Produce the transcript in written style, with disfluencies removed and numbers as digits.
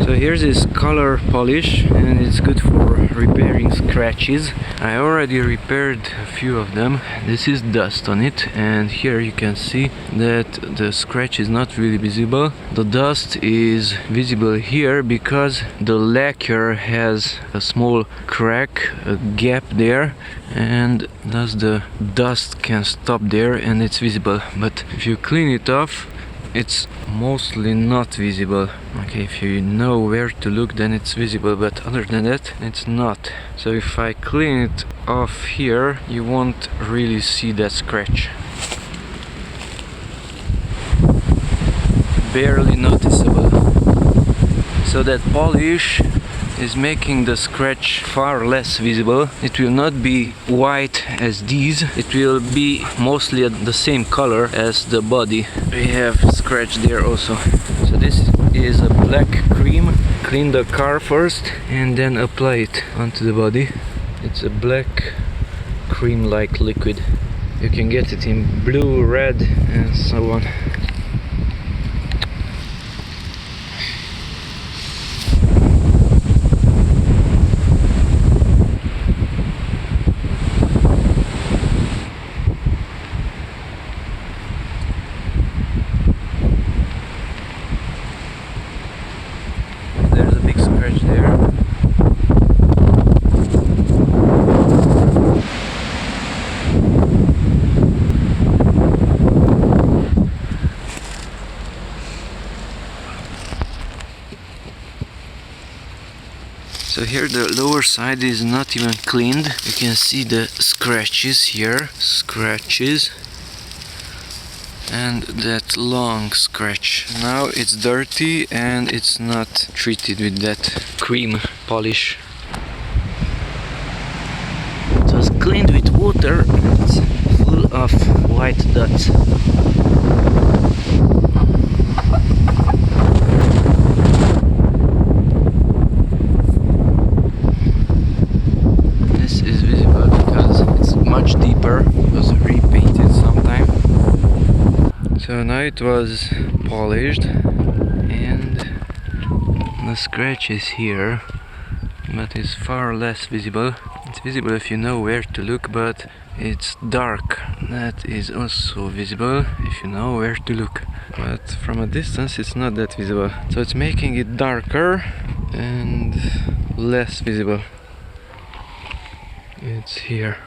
So here's this color polish, and it's good for repairing scratches. I already repaired a few of them. This is dust on it, and here you can see that the scratch is not really visible. The dust is visible here because the lacquer has a small crack, a gap there, and thus the dust can stop there and it's visible. But if you clean it off, it's mostly not visible. Okay, if you know where to look, then it's visible, but other than that, it's not. So if I clean it off here, you won't really see that scratch. Barely noticeable. So that polish is making the scratch far less visible. It will not be white as these. It will be mostly the same color as the body. We have scratch there also. So this is a black cream. Clean the car first and then apply it onto the body. It's a black cream-like liquid. You can get it in blue, red, and so on. There's a big scratch there. So here the lower side is not even cleaned. You can see the scratches here, and that long scratch. Now it's dirty and it's not treated with that cream polish. It was cleaned with water. It's full of white dots. This is visible because it's much deeper. It was repainted sometime. So now it was polished and the scratch is here, but it's far less visible. It's visible if you know where to look, but it's dark. That is also visible if you know where to look. But from a distance it's not that visible. So it's making it darker and less visible. It's here.